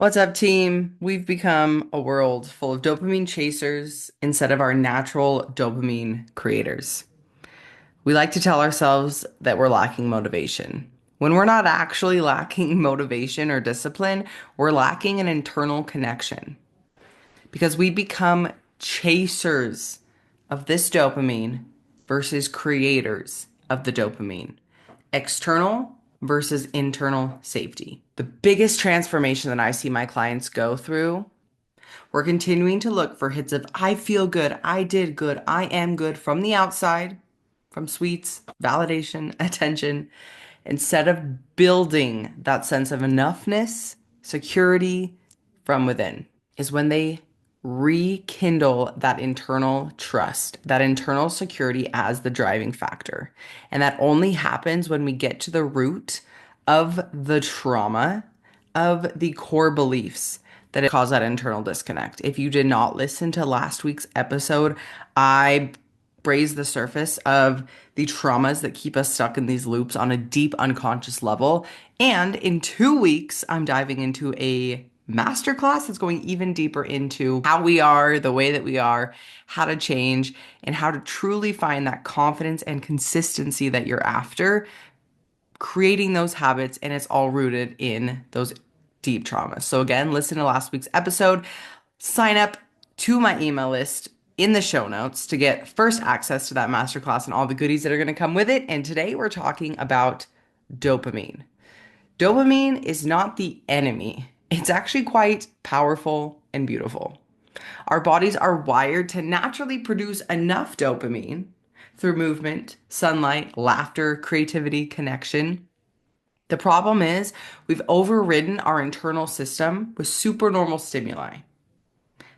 What's up, team? We've become a world full of dopamine chasers instead of our natural dopamine creators. We like to tell ourselves that we're lacking motivation. When we're not actually lacking motivation or discipline, we're lacking an internal connection because we become chasers of this dopamine versus creators of the dopamine. External versus internal safety. The biggest transformation that I see my clients go through, we're continuing to look for hits of I feel good, I did good, I am good from the outside, from sweets, validation, attention, instead of building that sense of enoughness, security from within, is when they rekindle that internal trust, that internal security as the driving factor. And that only happens when we get to the root of the trauma, of the core beliefs that cause that internal disconnect. If you did not listen to last week's episode, I raise the surface of the traumas that keep us stuck in these loops on a deep unconscious level. And in 2 weeks, I'm diving into a masterclass that's going even deeper into how we are, the way that we are, how to change, and how to truly find that confidence and consistency that you're after, creating those habits. And it's all rooted in those deep traumas. So, again, listen to last week's episode, sign up to my email list in the show notes to get first access to that masterclass and all the goodies that are going to come with it. And today we're talking about dopamine. Dopamine is not the enemy. It's actually quite powerful and beautiful. Our bodies are wired to naturally produce enough dopamine through movement, sunlight, laughter, creativity, connection. The problem is we've overridden our internal system with supernormal stimuli,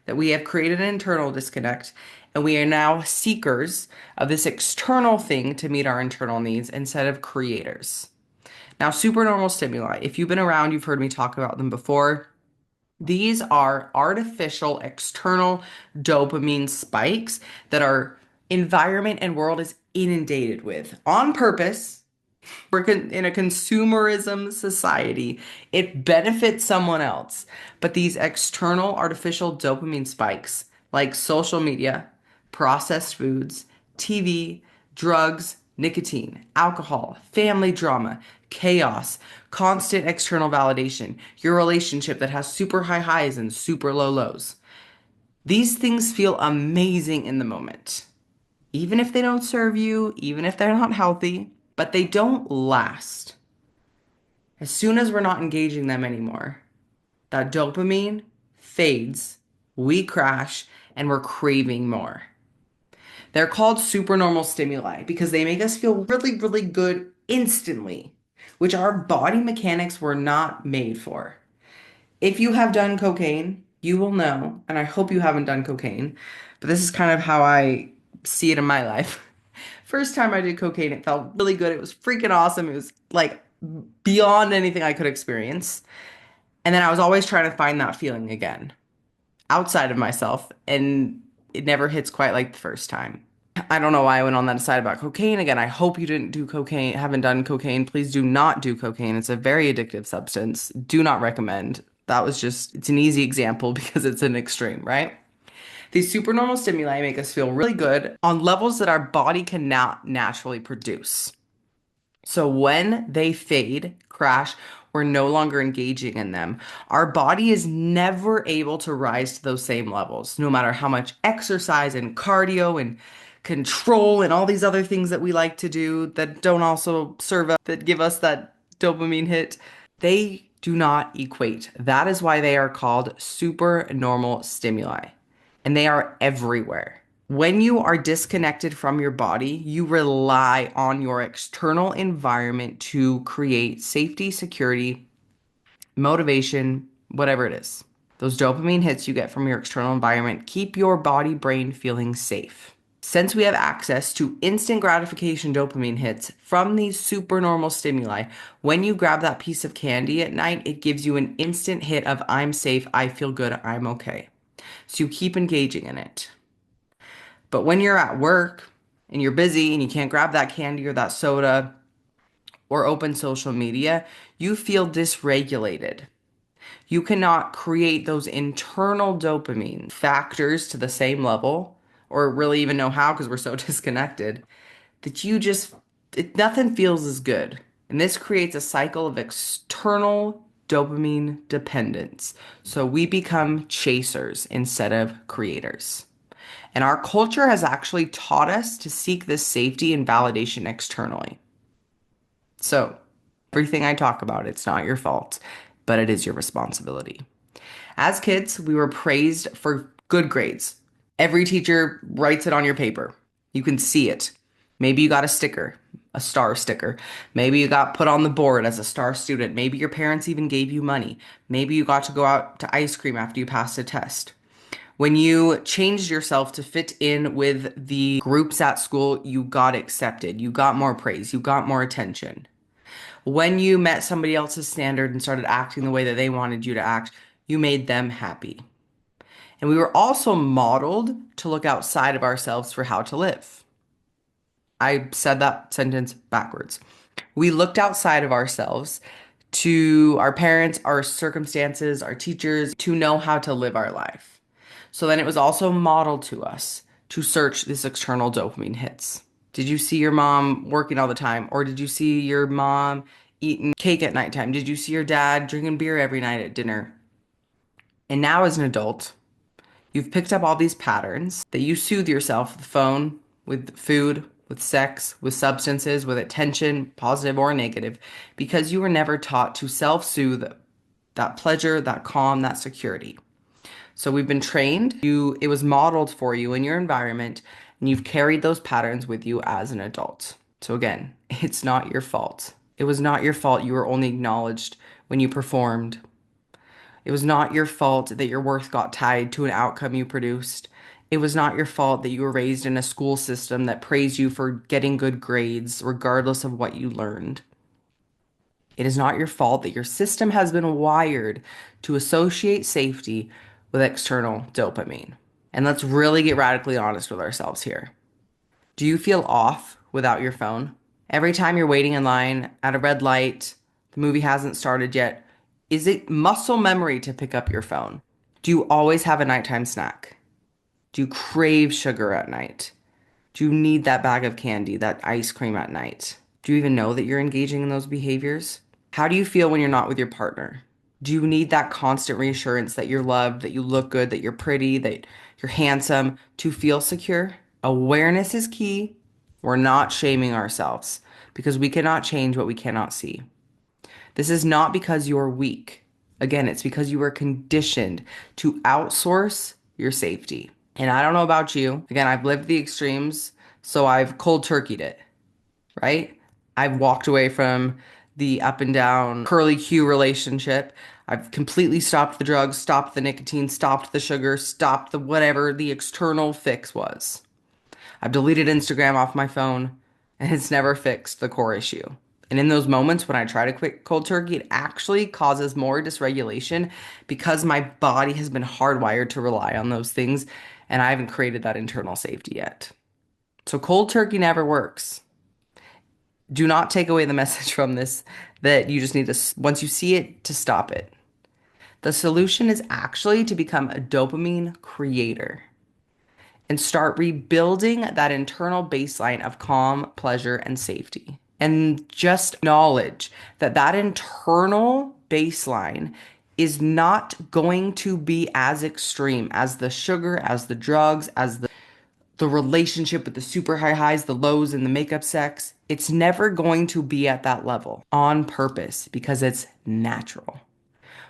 that we have created an internal disconnect, and we are now seekers of this external thing to meet our internal needs instead of creators. Now, supernormal stimuli, if you've been around, you've heard me talk about them before. These are artificial external dopamine spikes that our environment and world is inundated with on purpose. We're in a consumerism society. It benefits someone else. But these external artificial dopamine spikes, like social media, processed foods, TV, drugs, nicotine, alcohol, family drama, chaos, constant external validation, your relationship that has super high highs and super low lows. These things feel amazing in the moment, even if they don't serve you, even if they're not healthy, but they don't last. As soon as we're not engaging them anymore, that dopamine fades, we crash, and we're craving more. They're called supernormal stimuli because they make us feel really, really good instantly, which our body mechanics were not made for. If you have done cocaine, you will know, and I hope you haven't done cocaine, but this is kind of how I see it in my life. First time I did cocaine, it felt really good. It was freaking awesome. It was like beyond anything I could experience. And then I was always trying to find that feeling again outside of myself, and it never hits quite like the first time. I don't know why I went on that side about cocaine. Again, I hope you didn't do cocaine, haven't done cocaine. Please do not do cocaine. It's a very addictive substance. Do not recommend. That was just, it's an easy example because it's an extreme, right? These supernormal stimuli make us feel really good on levels that our body cannot naturally produce. So when they fade, crash, we're no longer engaging in them. Our body is never able to rise to those same levels, no matter how much exercise and cardio and control and all these other things that we like to do that don't also serve us, that give us that dopamine hit. They do not equate. That is why they are called supernormal stimuli, and they are everywhere. When you are disconnected from your body, you rely on your external environment to create safety, security, motivation, whatever it is. Those dopamine hits you get from your external environment keep your body brain feeling safe. Since we have access to instant gratification dopamine hits from these supernormal stimuli, when you grab that piece of candy at night, it gives you an instant hit of I'm safe, I feel good, I'm okay. So you keep engaging in it. But when you're at work and you're busy and you can't grab that candy or that soda or open social media, you feel dysregulated. You cannot create those internal dopamine factors to the same level or really even know how because we're so disconnected that nothing feels as good. And this creates a cycle of external dopamine dependence. So we become chasers instead of creators. And our culture has actually taught us to seek this safety and validation externally. So everything I talk about, it's not your fault, but it is your responsibility. As kids, we were praised for good grades. Every teacher writes it on your paper. You can see it. Maybe you got a sticker, a star sticker. Maybe you got put on the board as a star student. Maybe your parents even gave you money. Maybe you got to go out to ice cream after you passed a test. When you changed yourself to fit in with the groups at school, you got accepted. You got more praise. You got more attention. When you met somebody else's standard and started acting the way that they wanted you to act, you made them happy. And we were also modeled to look outside of ourselves for how to live. I said that sentence backwards. We looked outside of ourselves to our parents, our circumstances, our teachers to know how to live our life. So then it was also modeled to us to search this external dopamine hits. Did you see your mom working all the time? Or did you see your mom eating cake at nighttime? Did you see your dad drinking beer every night at dinner? And now, as an adult, you've picked up all these patterns that you soothe yourself with the phone, with food, with sex, with substances, with attention, positive or negative, because you were never taught to self soothe that pleasure, that calm, that security. So we've been trained. It was modeled for you in your environment, and you've carried those patterns with you as an adult. So again, it's not your fault. It was not your fault you were only acknowledged when you performed. It was not your fault that your worth got tied to an outcome you produced. It was not your fault that you were raised in a school system that praised you for getting good grades, regardless of what you learned. It is not your fault that your system has been wired to associate safety with external dopamine. And let's really get radically honest with ourselves here. Do you feel off without your phone? Every time you're waiting in line at a red light, the movie hasn't started yet, is it muscle memory to pick up your phone? Do you always have a nighttime snack? Do you crave sugar at night? Do you need that bag of candy, that ice cream at night? Do you even know that you're engaging in those behaviors? How do you feel when you're not with your partner? Do you need that constant reassurance that you're loved, that you look good, that you're pretty, that you're handsome to feel secure? Awareness is key. We're not shaming ourselves because we cannot change what we cannot see. This is not because you're weak. Again, it's because you were conditioned to outsource your safety. And I don't know about you. Again, I've lived the extremes, so I've cold turkeyed it, right? I've walked away from the up and down curly Q relationship. I've completely stopped the drugs, stopped the nicotine, stopped the sugar, stopped the whatever the external fix was. I've deleted Instagram off my phone, and it's never fixed the core issue. And in those moments when I try to quit cold turkey, it actually causes more dysregulation because my body has been hardwired to rely on those things, and I haven't created that internal safety yet. So cold turkey never works. Do not take away the message from this that you just need to, once you see it, to stop it. The solution is actually to become a dopamine creator and start rebuilding that internal baseline of calm, pleasure, and safety. And just acknowledge that that internal baseline is not going to be as extreme as the sugar, as the drugs, as the relationship with the super high highs, the lows, and the makeup sex. It's never going to be at that level on purpose because it's natural.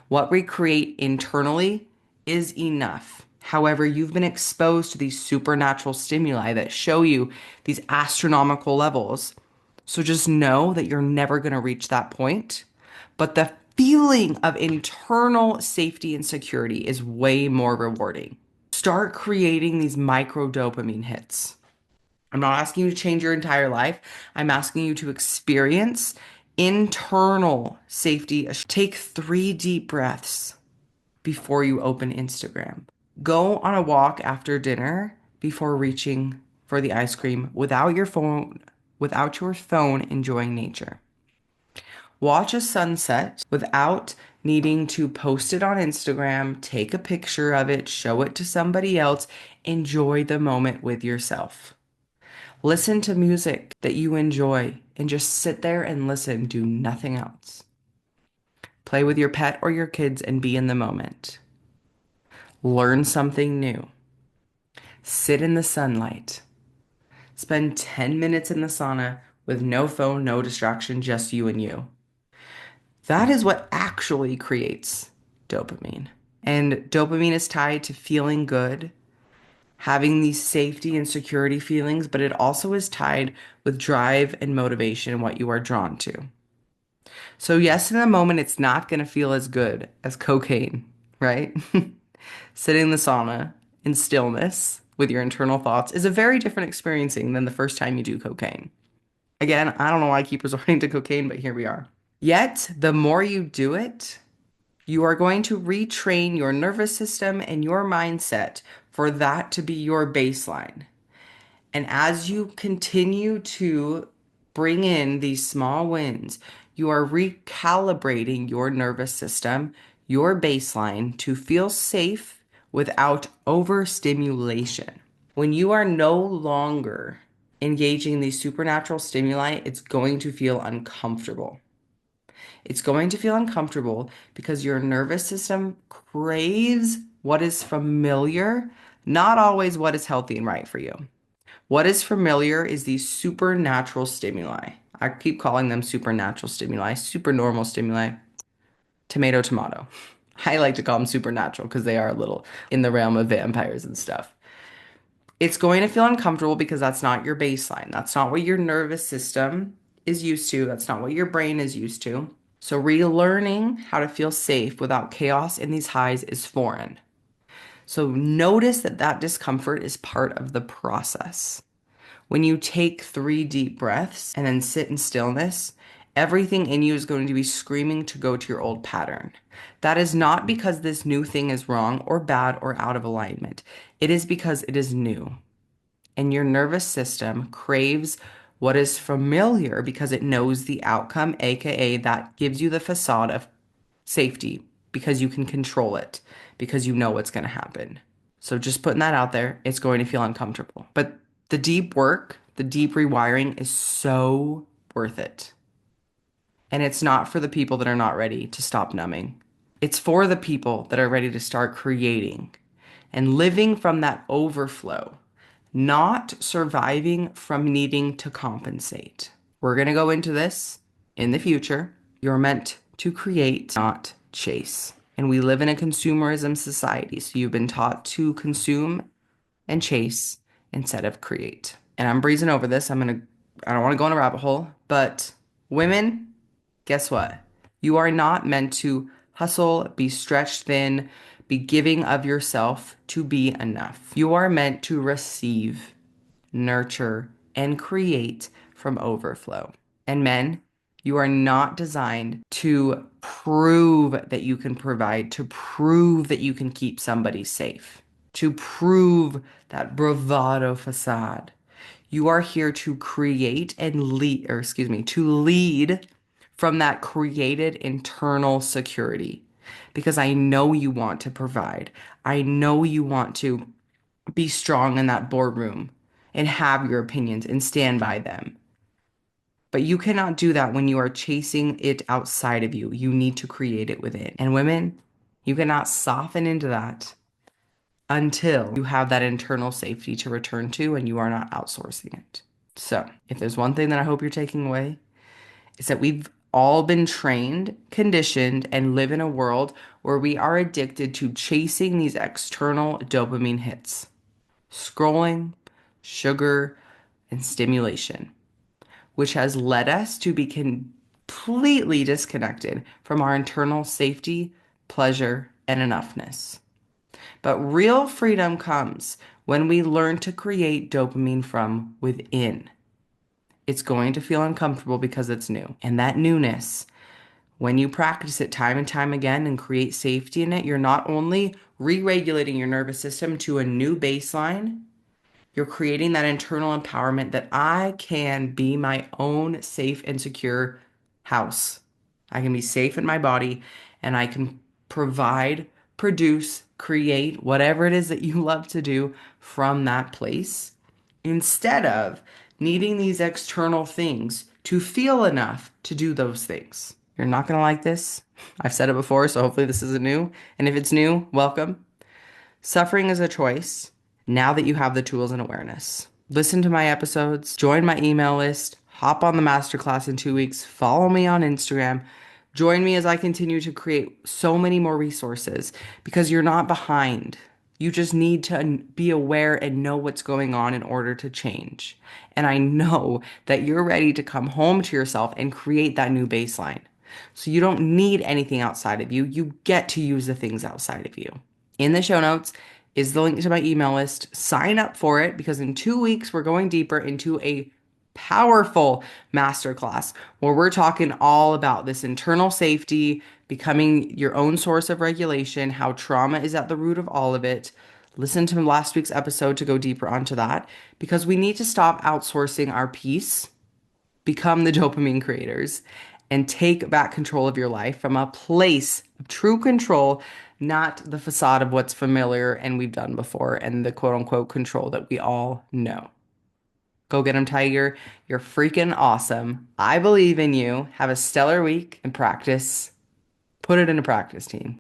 What we create internally is enough. However, you've been exposed to these supernatural stimuli that show you these astronomical levels. So just know that you're never going to reach that point. But the feeling of internal safety and security is way more rewarding. Start creating these micro dopamine hits. I'm not asking you to change your entire life. I'm asking you to experience internal safety. Take 3 deep breaths before you open Instagram. Go on a walk after dinner before reaching for the ice cream without your phone enjoying nature. Watch a sunset without needing to post it on Instagram, take a picture of it, show it to somebody else, enjoy the moment with yourself. Listen to music that you enjoy and just sit there and listen, do nothing else. Play with your pet or your kids and be in the moment. Learn something new. Sit in the sunlight. Spend 10 minutes in the sauna with no phone, no distraction, just you and you. That is what actually creates dopamine. And dopamine is tied to feeling good, having these safety and security feelings, but it also is tied with drive and motivation and what you are drawn to. So, yes, in the moment, it's not going to feel as good as cocaine, right? Sitting in the sauna in stillness with your internal thoughts is a very different experiencing than the first time you do cocaine. Again, I don't know why I keep resorting to cocaine, but here we are. Yet, the more you do it, you are going to retrain your nervous system and your mindset for that to be your baseline. And as you continue to bring in these small wins, you are recalibrating your nervous system, your baseline to feel safe without overstimulation. When you are no longer engaging these supernatural stimuli, it's going to feel uncomfortable. It's going to feel uncomfortable because your nervous system craves what is familiar, not always what is healthy and right for you. What is familiar is these supernatural stimuli. I keep calling them supernatural stimuli, supernormal stimuli, tomato, tomato. I like to call them supernatural because they are a little in the realm of vampires and stuff. It's going to feel uncomfortable because that's not your baseline. That's not what your nervous system is used to. That's not what your brain is used to. So, relearning how to feel safe without chaos in these highs is foreign. So, notice that that discomfort is part of the process. When you take 3 deep breaths and then sit in stillness, everything in you is going to be screaming to go to your old pattern. That is not because this new thing is wrong or bad or out of alignment. It is because it is new. And your nervous system craves what is familiar because it knows the outcome, aka that gives you the facade of safety because you can control it, because you know what's going to happen. So just putting that out there, it's going to feel uncomfortable. But the deep work, the deep rewiring is so worth it. And it's not for the people that are not ready to stop numbing. It's for the people that are ready to start creating and living from that overflow, not surviving from needing to compensate. We're going to go into this in the future. You're meant to create, not chase. And we live in a consumerism society. So you've been taught to consume and chase instead of create. And I'm breezing over this. I don't want to go in a rabbit hole, but women, guess what? You are not meant to hustle, be stretched thin, be giving of yourself to be enough. You are meant to receive, nurture, and create from overflow. And men, you are not designed to prove that you can provide, to prove that you can keep somebody safe, to prove that bravado facade. You are here to create and lead, or excuse me, to lead from that created internal security. Because I know you want to provide. I know you want to be strong in that boardroom and have your opinions and stand by them. But you cannot do that when you are chasing it outside of you. You need to create it within. And women, you cannot soften into that until you have that internal safety to return to and you are not outsourcing it. So, if there's one thing that I hope you're taking away, is that we've all been trained, conditioned, and live in a world where we are addicted to chasing these external dopamine hits, scrolling, sugar, and stimulation, which has led us to be completely disconnected from our internal safety, pleasure, and enoughness. But real freedom comes when we learn to create dopamine from within. It's going to feel uncomfortable because it's new. And that newness, when you practice it time and time again and create safety in it, you're not only re-regulating your nervous system to a new baseline, you're creating that internal empowerment that I can be my own safe and secure house. I can be safe in my body and I can provide, produce, create whatever it is that you love to do from that place instead of needing these external things to feel enough to do those things. You're not going to like this. I've said it before, so hopefully this isn't new. And if it's new, welcome. Suffering is a choice now that you have the tools and awareness. Listen to my episodes, join my email list, hop on the masterclass in 2 weeks, follow me on Instagram. Join me as I continue to create so many more resources because you're not behind. You just need to be aware and know what's going on in order to change. And I know that you're ready to come home to yourself and create that new baseline. So you don't need anything outside of you. You get to use the things outside of you. In the show notes is the link to my email list. Sign up for it because in 2 weeks, we're going deeper into a powerful masterclass where we're talking all about this internal safety, becoming your own source of regulation, how trauma is at the root of all of it. Listen to last week's episode to go deeper onto that because we need to stop outsourcing our peace, become the dopamine creators, and take back control of your life from a place of true control, not the facade of what's familiar and we've done before and the quote unquote control that we all know. Go get them, Tiger. You're freaking awesome. I believe in you. Have a stellar week and practice. Put it into practice, team.